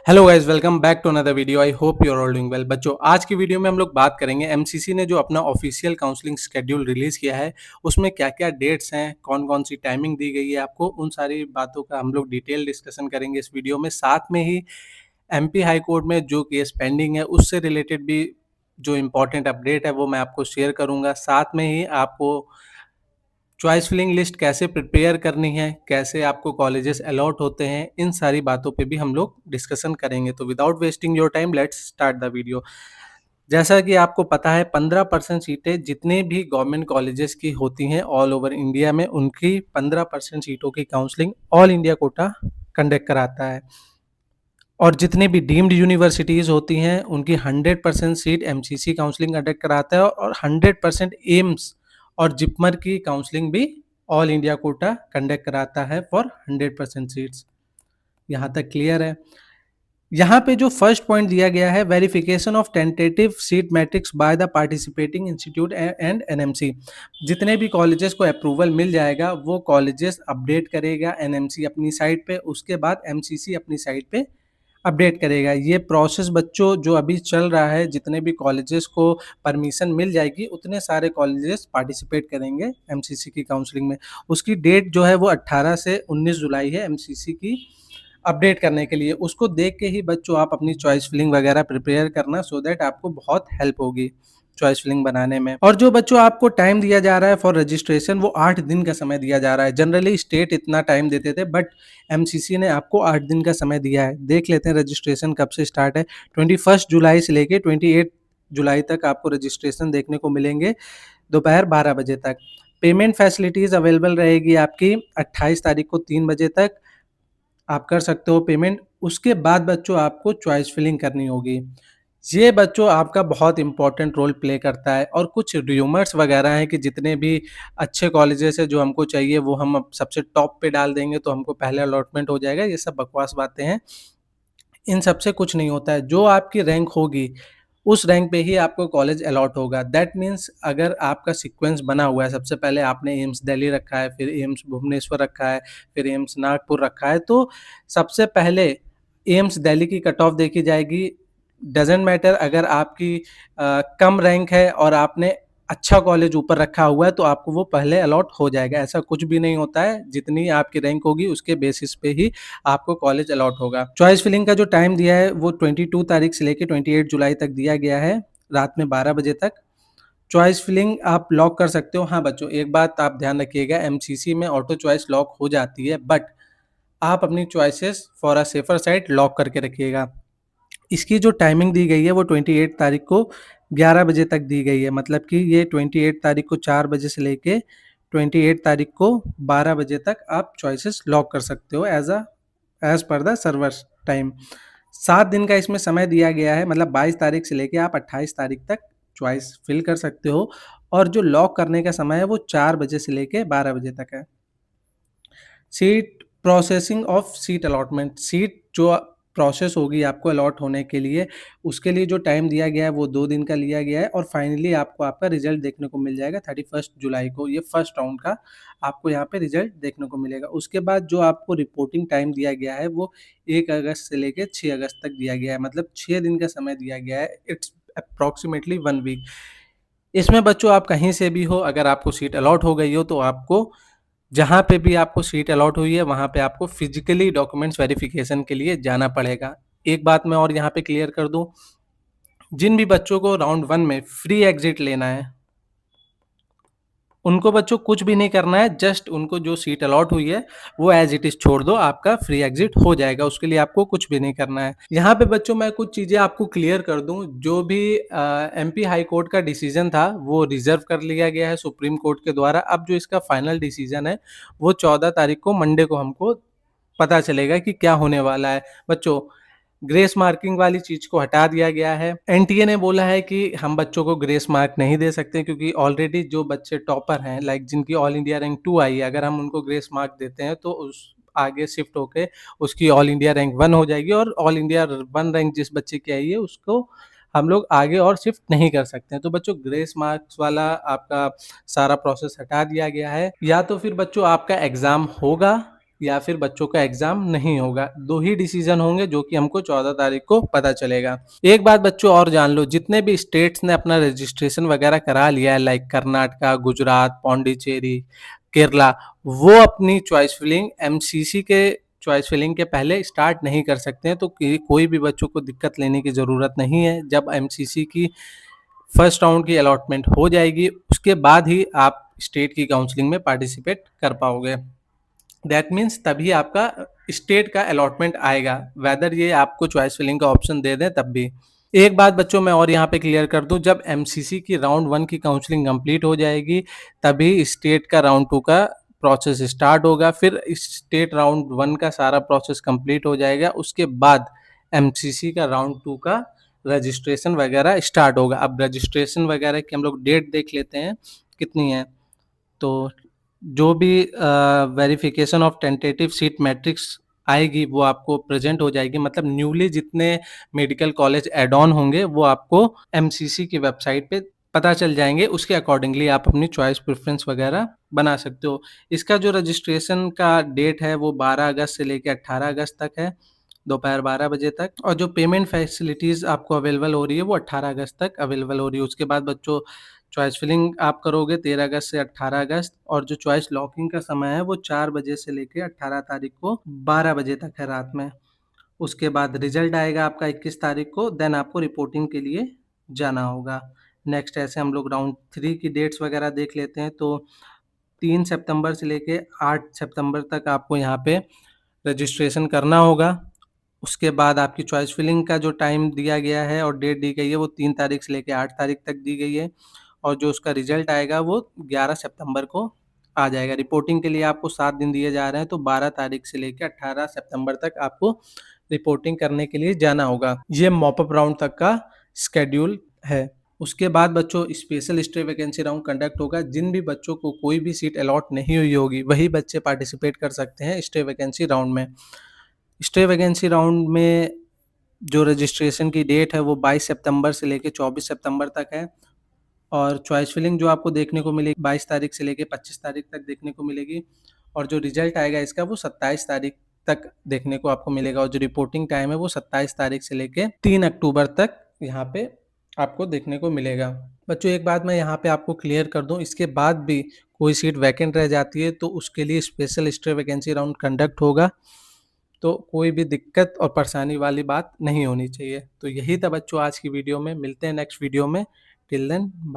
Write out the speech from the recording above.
Hello guys, welcome back to another video. I hope you are all doing well. बच्चों, आज की video में हम लोग बात करेंगे एमसीसी ने जो अपना ऑफिशियल काउंसलिंग शेड्यूल रिलीज किया है, उसमें क्या-क्या डेट्स हैं, कौन-कौन सी टाइमिंग दी गई है आपको, उन सारी बातों का हम लोग डिटेल डिस्कशन करेंगे इस वीडियो में। साथ में ही एमपी हाई कोर्ट में जो केस पेंडिंग है, उससे रिलेटेड भी जो इम्पोर्टेंट अपडेट है वो मैं आपको शेयर करूँगा। साथ में ही आपको चॉइस फिलिंग लिस्ट कैसे प्रिपेयर करनी है, कैसे आपको कॉलेजेस अलॉट होते हैं, इन सारी बातों पे भी हम लोग डिस्कशन करेंगे। तो without wasting your time let's start the video. जैसा कि आपको पता है 15% सीटें जितने भी गवर्नमेंट कॉलेजेस की होती हैं ऑल ओवर इंडिया में, उनकी 15% सीटों की counselling all India quota conduct कराता है। और जितने भी डीम्ड यूनिवर्सिटीज़ होती हैं उनकी 100% सीट एमसीसी काउंसलिंग कंडक्ट कराता है और 100% एम्स और जिपमर की काउंसलिंग भी ऑल इंडिया कोटा कंडक्ट कराता है फॉर 100% सीट्स। यहाँ तक क्लियर है। यहाँ पे जो फर्स्ट पॉइंट दिया गया है, verification of tentative seat matrix by the participating institute and NMC. जितने भी कॉलेजेस को अप्रूवल मिल जाएगा वो कॉलेजेस अपडेट करेगा एनएमसी अपनी साइट पे, उसके बाद एमसीसी अपनी साइट पे अपडेट करेगा। ये प्रोसेस बच्चों जो अभी चल रहा है, जितने भी कॉलेजेस को परमिशन मिल जाएगी उतने सारे कॉलेजेस पार्टिसिपेट करेंगे एमसीसी की काउंसलिंग में। उसकी डेट जो है वो 18 से 19 जुलाई है एमसीसी की अपडेट करने के लिए। उसको देख के ही बच्चों आप अपनी चॉइस फिलिंग वगैरह प्रिपेयर करना, सो दैट आपको बहुत हेल्प होगी चॉइस फिलिंग बनाने में। और जो बच्चों आपको टाइम दिया जा रहा है फॉर रजिस्ट्रेशन, वो 8 दिन का समय दिया जा रहा है। जनरली स्टेट इतना टाइम देते थे, बट एमसीसी ने आपको 8 दिन का समय दिया है। देख लेते हैं रजिस्ट्रेशन कब से स्टार्ट है। 21 जुलाई से लेके 28 जुलाई तक आपको रजिस्ट्रेशन देखने को मिलेंगे दोपहर 12 बजे तक। पेमेंट फैसिलिटीज़ अवेलेबल रहेगी आपकी 28 तारीख को 3 बजे तक आप कर सकते हो पेमेंट। उसके बाद बच्चों आपको चॉइस फिलिंग करनी होगी। ये बच्चों आपका बहुत इंपॉर्टेंट रोल प्ले करता है। और कुछ र्यूमर्स वगैरह हैं कि जितने भी अच्छे कॉलेजेस हैं जो हमको चाहिए वो हम अब सबसे टॉप पे डाल देंगे तो हमको पहले अलॉटमेंट हो जाएगा। ये सब बकवास बातें हैं। इन सब से कुछ नहीं होता है। जो आपकी रैंक होगी उस रैंक पे ही आपको कॉलेज अलॉट होगा। दैट मीन्स अगर आपका सीक्वेंस बना हुआ है, सबसे पहले आपने एम्स दिल्ली रखा है, फिर एम्स भुवनेश्वर रखा है, फिर एम्स नागपुर रखा है, तो सबसे पहले एम्स दिल्ली की कट ऑफ देखी जाएगी। डजेंट मैटर अगर आपकी कम रैंक है और आपने अच्छा कॉलेज ऊपर रखा हुआ है तो आपको वो पहले अलॉट हो जाएगा। ऐसा कुछ भी नहीं होता है। जितनी आपकी रैंक होगी उसके बेसिस पे ही आपको कॉलेज अलॉट होगा। चॉइस फिलिंग का जो टाइम दिया है वो 22 तारीख से लेके 28 जुलाई तक दिया गया है, रात में 12 बजे तक। चॉइस फिलिंग आप लॉक कर सकते हो। हाँ बच्चों, एक बात आप ध्यान रखिएगा, एमसीसी में ऑटो चॉइस लॉक हो जाती है, बट आप अपनी choices for a safer side lock करके रखिएगा। इसकी जो टाइमिंग दी गई है वो 28 तारीख को 11 बजे तक दी गई है। मतलब कि ये 28 तारीख को 4 बजे से लेके 28 तारीख को 12 बजे तक आप चॉइसेस लॉक कर सकते हो as per the servers time. 7 दिन का इसमें समय दिया गया है, मतलब 22 तारीख से लेके आप 28 तारीख तक चॉइस फिल कर सकते हो। और जो लॉक करने का समय है वो 4 बजे से लेके 12 बजे तक है। Seat processing of seat allotment, seat जो प्रोसेस होगी आपको अलॉट होने के लिए, उसके लिए जो टाइम दिया गया है वो 2 दिन का लिया गया है। और फाइनली आपको आपका रिजल्ट देखने को मिल जाएगा 31 जुलाई को। ये फर्स्ट राउंड का आपको यहाँ पे रिजल्ट देखने को मिलेगा। उसके बाद जो आपको रिपोर्टिंग टाइम दिया गया है वो 1 अगस्त से लेके 6 अगस्त तक दिया गया है, मतलब 6 दिन का समय दिया गया है। It's approximately 1 week. इसमें बच्चों आप कहीं से भी हो, अगर आपको सीट अलॉट हो गई हो तो आपको जहाँ पे भी आपको सीट अलॉट हुई है वहाँ पे आपको फिजिकली डॉक्यूमेंट्स वेरिफिकेशन के लिए जाना पड़ेगा। एक बात मैं और यहाँ पे क्लियर कर दूँ, जिन भी बच्चों को राउंड 1 में फ्री एग्जिट लेना है, उनको बच्चों कुछ भी नहीं करना है। जस्ट उनको जो सीट अलॉट हुई है वो एज इट इज़ छोड़ दो, आपका फ्री एग्जिट हो जाएगा। उसके लिए आपको कुछ भी नहीं करना है। यहाँ पे बच्चों मैं कुछ चीज़ें आपको क्लियर कर दूँ। जो भी एमपी हाई कोर्ट का डिसीजन था वो रिजर्व कर लिया गया है सुप्रीम कोर्ट के द्वारा। अब जो इसका फाइनल डिसीजन है वो 14 तारीख को मंडे को हमको पता चलेगा कि क्या होने वाला है। बच्चों, ग्रेस मार्किंग वाली चीज को हटा दिया गया है। एनटीए ने बोला है कि हम बच्चों को ग्रेस मार्क नहीं दे सकते, क्योंकि ऑलरेडी जो बच्चे टॉपर हैं, लाइक जिनकी ऑल इंडिया रैंक 2 आई है, अगर हम उनको ग्रेस मार्क देते हैं तो उस आगे शिफ्ट होके उसकी ऑल इंडिया रैंक 1 हो जाएगी। और ऑल इंडिया 1 रैंक जिस बच्चे की आई है उसको हम लोग आगे और शिफ्ट नहीं कर सकते हैं। तो बच्चों, ग्रेस मार्क्स वाला आपका सारा प्रोसेस हटा दिया गया है। या तो फिर बच्चों आपका एग्जाम होगा या फिर बच्चों का एग्ज़ाम नहीं होगा। 2 ही डिसीज़न होंगे जो कि हमको 14 तारीख को पता चलेगा। एक बात बच्चों और जान लो, जितने भी स्टेट्स ने अपना रजिस्ट्रेशन वगैरह करा लिया है लाइक कर्नाटका, गुजरात, पौंडीचेरी, केरला, वो अपनी चॉइस फिलिंग एमसीसी के चॉइस फिलिंग के पहले स्टार्ट नहीं कर सकते हैं। तो कोई भी बच्चों को दिक्कत लेने की ज़रूरत नहीं है। जब एमसीसी की फर्स्ट राउंड की अलॉटमेंट हो जाएगी, उसके बाद ही आप स्टेट की काउंसलिंग में पार्टिसिपेट कर पाओगे। दैट मीन्स तभी आपका स्टेट का अलॉटमेंट आएगा, वेदर ये आपको चॉइस फिलिंग का ऑप्शन दे दें तब भी। एक बात बच्चों मैं और यहाँ पे क्लियर कर दूं, जब एमसीसी की राउंड 1 की काउंसलिंग कंप्लीट हो जाएगी तभी स्टेट का राउंड 2 का प्रोसेस स्टार्ट होगा। फिर स्टेट राउंड 1 का सारा प्रोसेस कंप्लीट हो जाएगा, उसके बाद एमसीसी का राउंड 2 का रजिस्ट्रेशन वगैरह स्टार्ट होगा। अब रजिस्ट्रेशन वगैरह की हम लोग डेट देख लेते हैं कितनी है। तो जो भी verification of tentative seat matrix आएगी वो आपको प्रेजेंट हो जाएगी, मतलब न्यूली जितने मेडिकल कॉलेज ऐड ऑन होंगे वो आपको एमसीसी की वेबसाइट पे पता चल जाएंगे। उसके अकॉर्डिंगली आप अपनी चॉइस प्रेफरेंस वगैरह बना सकते हो। इसका जो रजिस्ट्रेशन का डेट है वो 12 अगस्त से लेकर 18 अगस्त तक है, दोपहर 12 बजे तक। और जो पेमेंट फैसिलिटीज़ आपको अवेलेबल हो रही है वो 18 अगस्त तक अवेलेबल हो रही है। उसके बाद बच्चों चॉइस फिलिंग आप करोगे 13 अगस्त से 18 अगस्त, और जो चॉइस लॉकिंग का समय है वो 4 बजे से लेके 18 तारीख को 12 बजे तक है रात में। उसके बाद रिजल्ट आएगा आपका 21 तारीख को, देन आपको रिपोर्टिंग के लिए जाना होगा। नेक्स्ट ऐसे हम लोग राउंड 3 की डेट्स वगैरह देख लेते हैं। तो 3 सितंबर से लेके 8 सितंबर तक आपको यहाँ पे रजिस्ट्रेशन करना होगा। उसके बाद आपकी चॉइस फिलिंग का जो टाइम दिया गया है और डेट दी गई है वो 3 तारीख से लेके 8 तारीख तक दी गई है, और जो उसका रिजल्ट आएगा वो 11 सितंबर को आ जाएगा। रिपोर्टिंग के लिए आपको 7 दिन दिए जा रहे हैं, तो 12 तारीख से लेके 18 सितंबर तक आपको रिपोर्टिंग करने के लिए जाना होगा। ये मॉपअप राउंड तक का शेड्यूल है। उसके बाद बच्चों special stay vacancy round conduct होगा। जिन भी बच्चों को कोई भी सीट अलॉट नहीं हुई होगी वही बच्चे पार्टिसिपेट कर सकते हैं स्टे वैकेंसी राउंड में। स्टे वैकेंसी राउंड में जो रजिस्ट्रेशन की डेट है वो 22 सितंबर से लेके 24 सितंबर तक है, और चॉइस फिलिंग जो आपको देखने को मिलेगी 22 तारीख से लेके 25 तारीख तक देखने को मिलेगी, और जो रिजल्ट आएगा इसका वो 27 तारीख तक देखने को आपको मिलेगा, और जो रिपोर्टिंग टाइम है वो 27 तारीख से लेके 3 अक्टूबर तक यहाँ पे आपको देखने को मिलेगा। बच्चों एक बात मैं यहाँ पे आपको क्लियर कर दूँ, इसके बाद भी कोई सीट वैकेंट रह जाती है तो उसके लिए special stay vacancy round conduct होगा। तो कोई भी दिक्कत और परेशानी वाली बात नहीं होनी चाहिए। तो यही था बच्चों आज की वीडियो में, मिलते हैं नेक्स्ट वीडियो में। Till then bye.